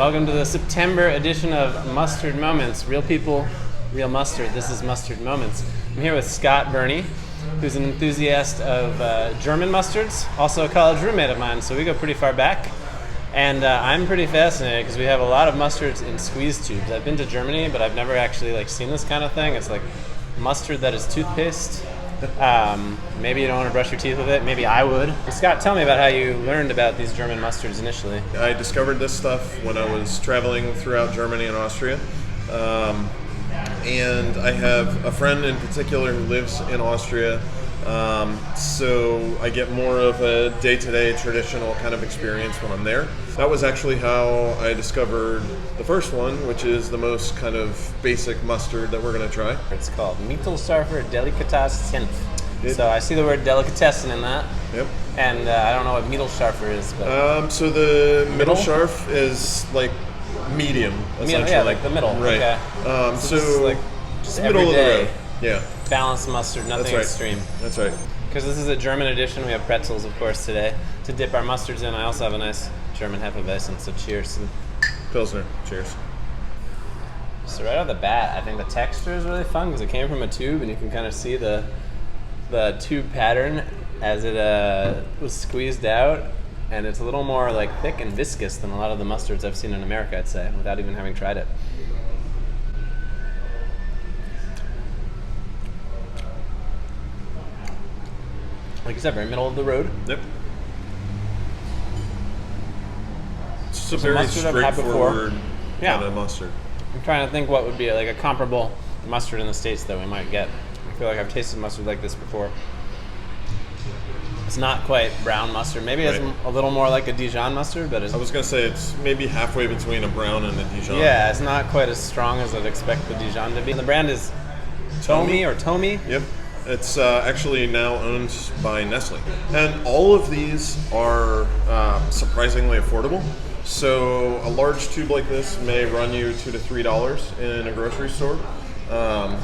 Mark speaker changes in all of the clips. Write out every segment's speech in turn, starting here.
Speaker 1: Welcome to the September edition of Mustard Moments. Real people, real mustard. This is Mustard Moments. I'm here with Scott Berney, who's an enthusiast of German mustards, also a college roommate of mine, so we go pretty far back. And I'm pretty fascinated because we have a lot of mustards in squeeze tubes. I've been to Germany, but I've never actually seen this kind of thing. It's like mustard that is toothpaste. Maybe you don't want to brush your teeth with it. Maybe I would. Scott, tell me about how you learned about these German mustards initially.
Speaker 2: I discovered this stuff when I was traveling throughout Germany and Austria. And I have a friend in particular who lives in Austria. So I get more of a day-to-day traditional kind of experience when I'm there. That was actually how I discovered the first one, which is the most kind of basic mustard that we're going to try.
Speaker 1: It's called Mittelscharfer Delikatessen. So I see the word delicatessen in that.
Speaker 2: Yep.
Speaker 1: And I don't know what Mittelscharfer is. But
Speaker 2: so the Mittelscharf is like medium, essentially.
Speaker 1: Yeah, like the middle.
Speaker 2: Right.
Speaker 1: Okay.
Speaker 2: So
Speaker 1: just
Speaker 2: middle of the road. Yeah.
Speaker 1: Balanced mustard, nothing extreme.
Speaker 2: That's right.
Speaker 1: Because this is a German edition. We have pretzels, of course, today to dip our mustards in. I also have a nice German Hefeweizen, so cheers.
Speaker 2: Pilsner. Cheers.
Speaker 1: So right off the bat, I think the texture is really fun because it came from a tube, and you can kind of see the tube pattern as it was squeezed out, and it's a little more thick and viscous than a lot of the mustards I've seen in America, I'd say, without even having tried it. Like you said, very middle of the road.
Speaker 2: Yep. It's just a very straightforward kind of mustard.
Speaker 1: I'm trying to think what would be a comparable mustard in the States that we might get. I feel like I've tasted mustard like this before. It's not quite brown mustard. Maybe it's a little more like a Dijon mustard, but I
Speaker 2: was going to say it's maybe halfway between a brown and a Dijon.
Speaker 1: Yeah, it's not quite as strong as I'd expect the Dijon to be. The brand is Thomy or Thomy.
Speaker 2: Yep. It's actually now owned by Nestle. And all of these are surprisingly affordable. So a large tube like this may run you $2 to $3 in a grocery store. And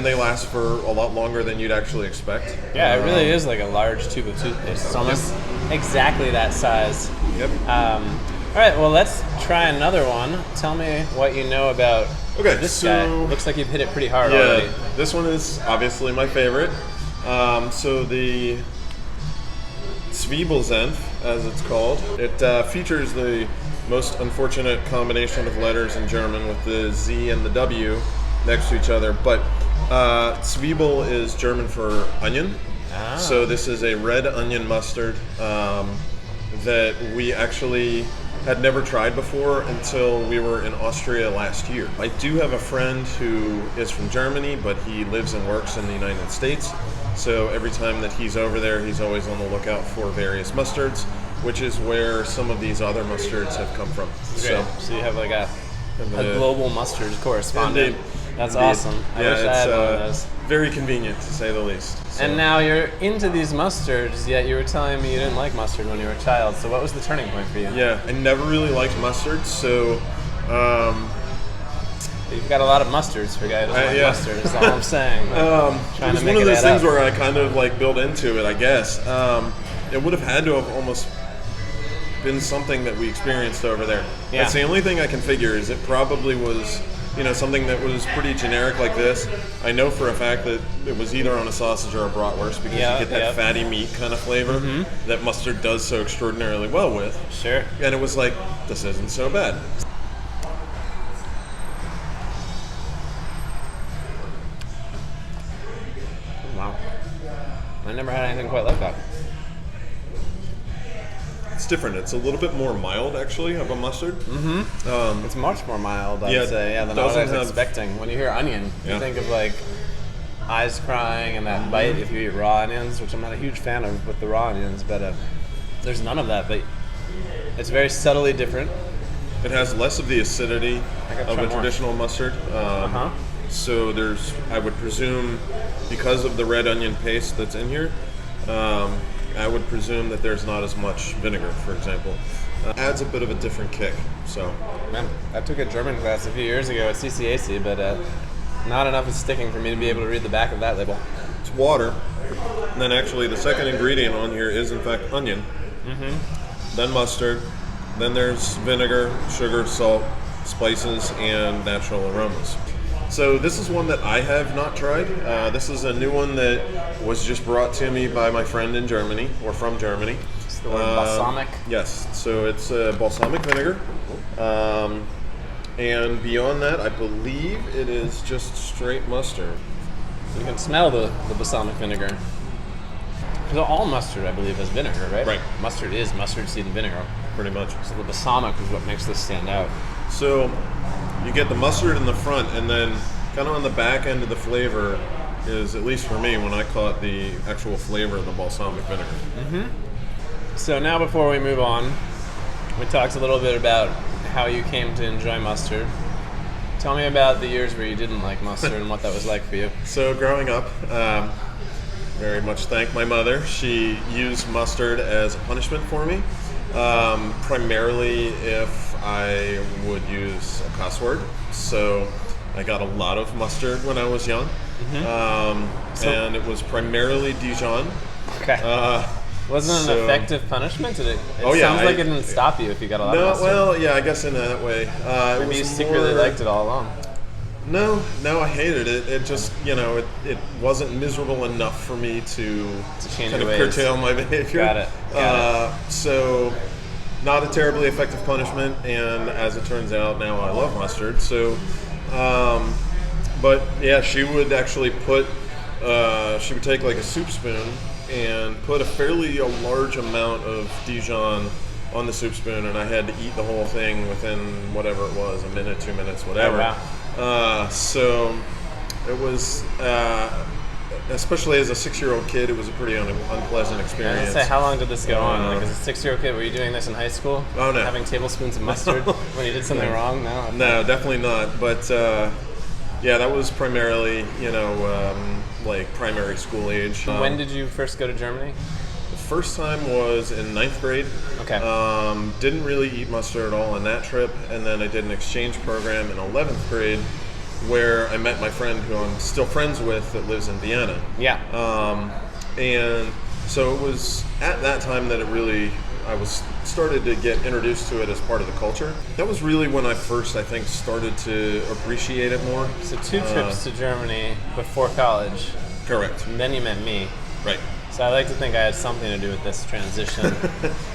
Speaker 2: they last for a lot longer than you'd actually expect.
Speaker 1: Yeah, it really is like a large tube of toothpaste. It's almost exactly that size.
Speaker 2: Yep.
Speaker 1: All right, well, let's try another one. Tell me what you know about this guy. Looks like you've hit it pretty hard already.
Speaker 2: This one is obviously my favorite. So the Löwensenf, as it's called, it features the most unfortunate combination of letters in German with the Z and the W next to each other. But Zwiebel is German for onion. Ah. So this is a red onion mustard that we actually had never tried before until we were in Austria last year. I do have a friend who is from Germany, but he lives and works in the United States. So every time that he's over there, he's always on the lookout for various mustards, which is where some of these other mustards have come from.
Speaker 1: So you have a global mustard correspondent.
Speaker 2: Indeed.
Speaker 1: That's awesome. I wish I had one of those.
Speaker 2: Very convenient, to say the least. So.
Speaker 1: And now you're into these mustards, yet you were telling me you didn't like mustard when you were a child. So what was the turning point for you?
Speaker 2: Yeah, I never really liked mustard, so...
Speaker 1: You've got a lot of mustards for a guy who doesn't like mustard, is all I'm saying.
Speaker 2: It was one of those things where I kind of built into it, I guess. It would have had to have almost been something that we experienced over there. Yeah. That's the only thing I can figure is it probably was... something that was pretty generic like this. I know for a fact that it was either on a sausage or a bratwurst because you get that fatty meat kind of flavor that mustard does so extraordinarily well with.
Speaker 1: Sure.
Speaker 2: And it was like, this isn't so bad.
Speaker 1: Wow. I never had anything quite like that.
Speaker 2: It's different. It's a little bit more mild, actually, of a mustard.
Speaker 1: Mm-hmm. It's much more mild, I'd say, than I was expecting. When you hear onion, you think of eyes crying and that bite if you eat raw onions, which I'm not a huge fan of with the raw onions, but there's none of that. But it's very subtly different.
Speaker 2: It has less of the acidity of a traditional mustard. So there's, I would presume, because of the red onion paste that's in here, I would presume that there's not as much vinegar, for example. Adds a bit of a different kick. So,
Speaker 1: man, I took a German class a few years ago at CCAC, but not enough is sticking for me to be able to read the back of that label.
Speaker 2: It's water. And then actually the second ingredient on here is in fact onion. Then mustard, Then there's vinegar, sugar, salt, spices, and natural aromas. So this is one that I have not tried. This is a new one that was just brought to me by my friend in Germany, or from Germany.
Speaker 1: It's the word balsamic.
Speaker 2: Yes, so it's balsamic vinegar. And beyond that, I believe it is just straight mustard.
Speaker 1: You can smell the balsamic vinegar. So all mustard, I believe, is vinegar, right?
Speaker 2: Right.
Speaker 1: Mustard is mustard seed and vinegar.
Speaker 2: Pretty much.
Speaker 1: So the balsamic is what makes this stand out.
Speaker 2: So you get the mustard in the front, and then kind of on the back end of the flavor is, at least for me, when I caught the actual flavor of the balsamic vinegar.
Speaker 1: Mm-hmm. So now before we move on, we talked a little bit about how you came to enjoy mustard. Tell me about the years where you didn't like mustard and what that was like for you.
Speaker 2: So growing up, very much thank my mother. She used mustard as a punishment for me, primarily if I would use a cuss word. So I got a lot of mustard when I was young, and it was primarily Dijon.
Speaker 1: Okay. Wasn't it an effective punishment? Did it? Sounds like it didn't stop you if you got a lot of mustard.
Speaker 2: Well, yeah, I guess in that way.
Speaker 1: Maybe you secretly liked it all along.
Speaker 2: No, I hated it. It just, it wasn't miserable enough for me to
Speaker 1: change
Speaker 2: kind of
Speaker 1: ways.
Speaker 2: curtail my behavior.
Speaker 1: Got it.
Speaker 2: So, not a terribly effective punishment, and as it turns out, now I love mustard. So, but yeah, she would actually she would take like a soup spoon and put a fairly large amount of Dijon on the soup spoon, and I had to eat the whole thing within whatever it was, a minute, 2 minutes, whatever.
Speaker 1: Oh, wow.
Speaker 2: So it was, especially as a 6-year-old kid, it was a pretty unpleasant experience.
Speaker 1: I was gonna say, how long did this go on? Like, as a 6-year-old kid, were you doing this in high school?
Speaker 2: Oh, no.
Speaker 1: Having tablespoons of mustard when you did something wrong? No.
Speaker 2: No, definitely not. But yeah, that was primarily, like primary school age.
Speaker 1: When did you first go to Germany?
Speaker 2: The first time was in 9th grade.
Speaker 1: Okay.
Speaker 2: Didn't really eat mustard at all on that trip, and then I did an exchange program in 11th grade where I met my friend who I'm still friends with that lives in Vienna.
Speaker 1: Yeah.
Speaker 2: And so it was at that time that I started to get introduced to it as part of the culture. That was really when I first, I think, started to appreciate it more.
Speaker 1: So 2 trips to Germany before college.
Speaker 2: Correct.
Speaker 1: And then you met me.
Speaker 2: Right.
Speaker 1: So I like to think I had something to do with this transition.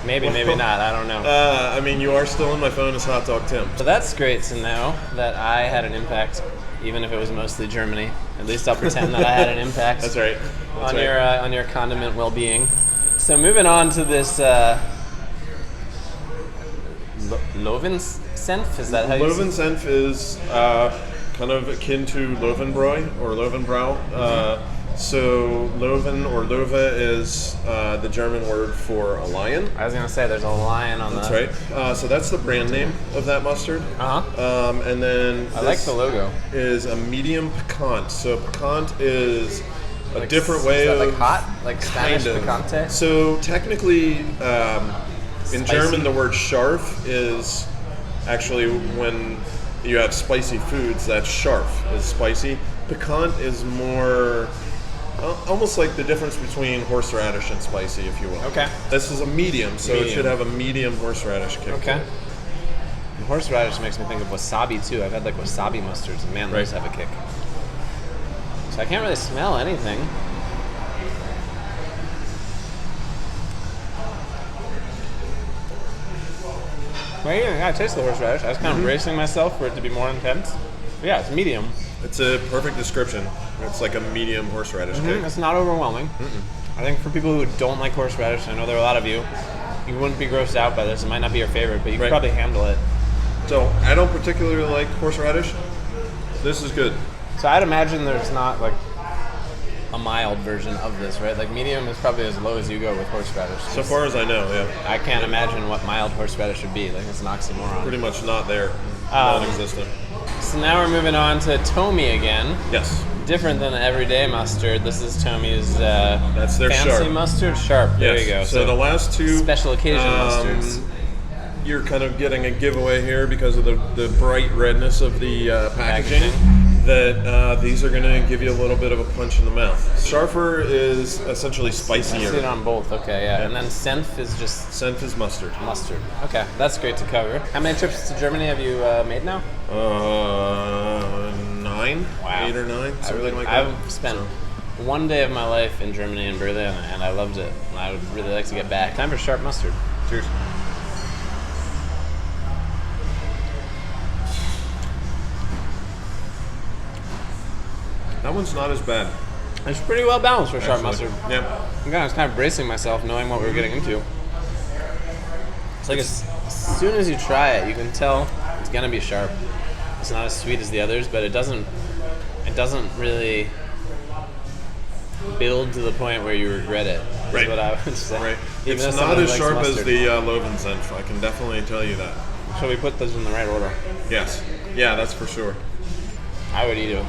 Speaker 1: Maybe not. I don't know.
Speaker 2: I mean, you are still on my phone as Hot Dog Tim.
Speaker 1: So that's great to know that I had an impact, even if it was mostly Germany. At least I'll pretend that I had an impact.
Speaker 2: That's right.
Speaker 1: On your condiment well-being. So moving on to this Löwensenf, is that how you say it?
Speaker 2: Löwensenf is kind of akin to Löwenbräu or Löwenbrau. So Löwen or Löwe is the German word for a lion.
Speaker 1: I was going to say there's a lion on
Speaker 2: That's
Speaker 1: the...
Speaker 2: That's right. So that's the brand name of that mustard.
Speaker 1: Uh-huh.
Speaker 2: And then
Speaker 1: I like the logo.
Speaker 2: Is a medium piquant. So piquant is a different way
Speaker 1: of...
Speaker 2: like
Speaker 1: hot? Like Spanish picante?
Speaker 2: So technically, in German, the word scharf is actually when you have spicy foods, that's scharf, is spicy. Piquant is more... almost like the difference between horseradish and spicy, if you will.
Speaker 1: Okay.
Speaker 2: This is a medium, so it should have a medium horseradish kick.
Speaker 1: Okay. And horseradish makes me think of wasabi too. I've had like wasabi mustards, and man, those have a kick. So I can't really smell anything. Well, yeah, I taste the horseradish. I was kind of bracing myself for it to be more intense. But yeah, it's medium.
Speaker 2: It's a perfect description. It's like a medium horseradish kick.
Speaker 1: It's not overwhelming. I think for people who don't like horseradish, I know there are a lot of you, you wouldn't be grossed out by this. It might not be your favorite, but you could probably handle it.
Speaker 2: So I don't particularly like horseradish. This is good.
Speaker 1: So I'd imagine there's not like a mild version of this, right? Like medium is probably as low as you go with horseradish.
Speaker 2: So far as I know, yeah.
Speaker 1: I can't imagine what mild horseradish would be. Like it's an oxymoron.
Speaker 2: Pretty much not there. Non-existent.
Speaker 1: So now we're moving on to Thome again.
Speaker 2: Yes.
Speaker 1: Different than everyday mustard. This is Thomy's
Speaker 2: that's their
Speaker 1: fancy
Speaker 2: sharp
Speaker 1: mustard. Sharp. There you go.
Speaker 2: So the last two
Speaker 1: special occasion mustards.
Speaker 2: You're kind of getting a giveaway here because of the bright redness of the packaging. that these are going to give you a little bit of a punch in the mouth. Scharfer is essentially
Speaker 1: I
Speaker 2: spicier.
Speaker 1: see it on both. Okay, yeah. And then Senf is just
Speaker 2: Senf is mustard.
Speaker 1: mustard. Okay, that's great to cover. How many trips to Germany have you made now?
Speaker 2: 9,
Speaker 1: Wow.
Speaker 2: 8 or 9, something like that.
Speaker 1: I've spent one day of my life in Germany and Berlin, and I loved it. And I would really like to get back. Time for sharp mustard.
Speaker 2: Cheers. That one's not as bad.
Speaker 1: It's pretty well balanced for sharp
Speaker 2: Actually.
Speaker 1: mustard.
Speaker 2: Yeah.
Speaker 1: Again, I was kind of bracing myself, knowing what we were getting into. It's like as soon as you try it, you can tell it's gonna be sharp. It's not as sweet as the others, but it doesn't really build to the point where you regret it. Is
Speaker 2: Right.
Speaker 1: what I would say.
Speaker 2: Right.
Speaker 1: Even
Speaker 2: It's
Speaker 1: as
Speaker 2: not
Speaker 1: someone who
Speaker 2: as
Speaker 1: likes
Speaker 2: sharp as
Speaker 1: mustard.
Speaker 2: the Löwensenf. I can definitely tell you that.
Speaker 1: Shall we put those in the right order?
Speaker 2: Yes. Yeah, that's for sure.
Speaker 1: I would eat a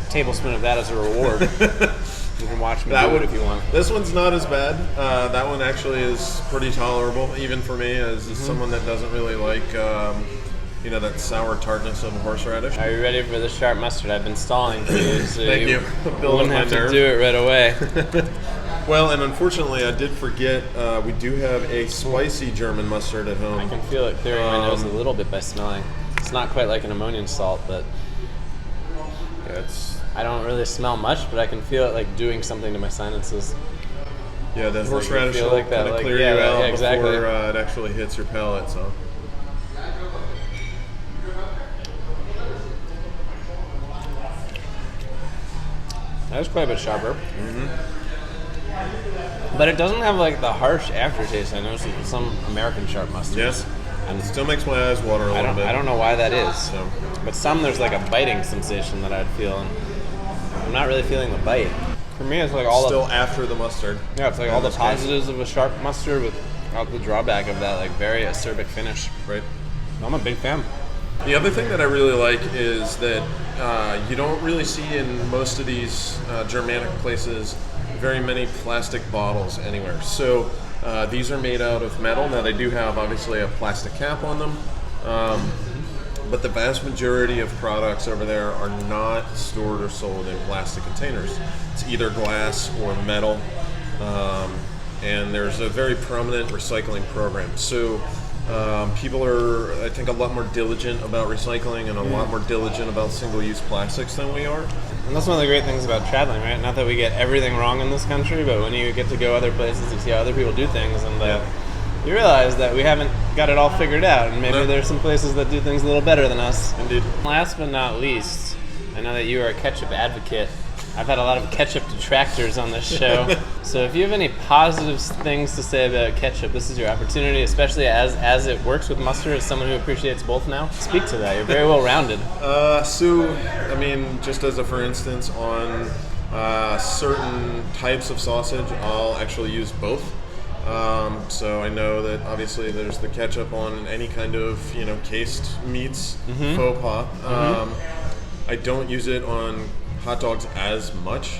Speaker 1: tablespoon of that as a reward. You can watch me do it if you want.
Speaker 2: This one's not as bad. That one actually is pretty tolerable, even for me, as someone that doesn't really like, that sour tartness of horseradish.
Speaker 1: Are you ready for the sharp mustard? I've been stalling for you, so
Speaker 2: Thank you. Build
Speaker 1: wouldn't
Speaker 2: up my
Speaker 1: have to
Speaker 2: nerve.
Speaker 1: do it right away.
Speaker 2: Well, and unfortunately, I did forget. We do have a spicy German mustard at home.
Speaker 1: I can feel it clearing my nose a little bit by smelling. It's not quite like an ammonium salt, but
Speaker 2: Yeah,
Speaker 1: I don't really smell much, but I can feel it like doing something to my sinuses.
Speaker 2: the
Speaker 1: like you
Speaker 2: horseradish
Speaker 1: feel
Speaker 2: will
Speaker 1: like that,
Speaker 2: kind of
Speaker 1: like-
Speaker 2: clear
Speaker 1: yeah,
Speaker 2: you out
Speaker 1: yeah, exactly.
Speaker 2: before it actually hits your palate. So.
Speaker 1: That was quite a bit sharper. But it doesn't have like the harsh aftertaste I noticed with some American sharp mustards.
Speaker 2: Yes.
Speaker 1: And
Speaker 2: It still makes my eyes water a little bit.
Speaker 1: I don't know why that is.
Speaker 2: So.
Speaker 1: But some there's like a biting sensation that I'd feel, and I'm not really feeling the bite. For me, it's like all
Speaker 2: Still after the mustard.
Speaker 1: it's like all the
Speaker 2: this case.
Speaker 1: positives of a sharp mustard without the drawback of that like very acerbic finish.
Speaker 2: Right.
Speaker 1: I'm a big fan.
Speaker 2: The other thing that I really like is that you don't really see in most of these Germanic places very many plastic bottles anywhere. So these are made out of metal. Now they do have obviously a plastic cap on them, but the vast majority of products over there are not stored or sold in plastic containers. It's either glass or metal, and there's a very prominent recycling program. So people are, I think, a lot more diligent about recycling and a lot more diligent about single-use plastics than we are.
Speaker 1: And that's one of the great things about traveling, right? Not that we get everything wrong in this country, but when you get to go other places, you see how other people do things, and you realize that we haven't got it all figured out, and maybe there's some places that do things a little better than us.
Speaker 2: Indeed.
Speaker 1: Last but not least, I know that you are a ketchup advocate. I've had a lot of ketchup detractors on this show. So if you have any positive things to say about ketchup, this is your opportunity, especially as it works with mustard, as someone who appreciates both now. Speak to that. You're very well rounded.
Speaker 2: Just as a for instance, on certain types of sausage, I'll actually use both. So I know that obviously there's the ketchup on any kind of cased meats, faux pas. I don't use it on hot dogs as much,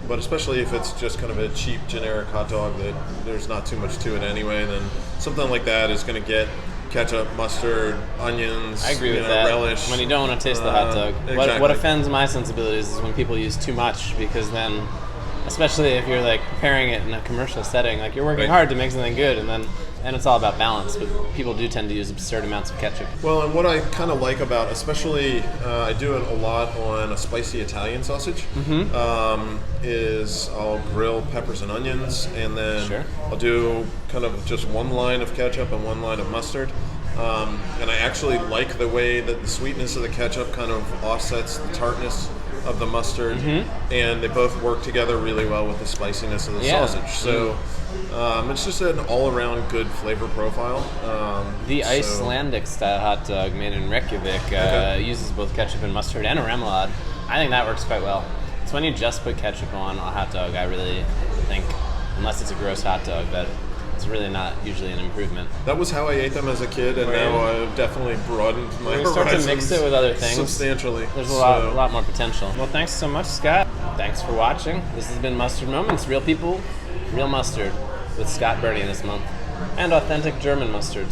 Speaker 2: but especially if it's just kind of a cheap generic hot dog that there's not too much to it anyway, then something like that is going to get ketchup, mustard, onions,
Speaker 1: I agree with that.
Speaker 2: relish.
Speaker 1: When you don't want to taste the hot dog.
Speaker 2: Exactly.
Speaker 1: What offends my sensibilities is when people use too much, because then, especially if you're like preparing it in a commercial setting, like you're working
Speaker 2: Right.
Speaker 1: hard to make something good, and it's all about balance, but people do tend to use absurd amounts of ketchup.
Speaker 2: Well, and what I kind of like about, especially, I do it a lot on a spicy Italian sausage, is I'll grill peppers and onions, and then
Speaker 1: Sure.
Speaker 2: I'll do kind of just one line of ketchup and one line of mustard. And I actually like the way that the sweetness of the ketchup kind of offsets the tartness of the mustard, and they both work together really well with the spiciness of the sausage. So it's just an all-around good flavor profile.
Speaker 1: The Icelandic style hot dog made in Reykjavik uses both ketchup and mustard and a remoulade. I think that works quite well. It's when you just put ketchup on a hot dog, I really think, unless it's a gross hot dog, that it's really not usually an improvement.
Speaker 2: That was how I ate them as a kid, and now I've definitely broadened my
Speaker 1: When you start to
Speaker 2: horizons
Speaker 1: mix it with other things,
Speaker 2: substantially.
Speaker 1: There's a lot more potential. Well, thanks so much, Scott. Thanks for watching. This has been Mustard Moments. Real people, real mustard, with Scott Berney this month, and authentic German mustards.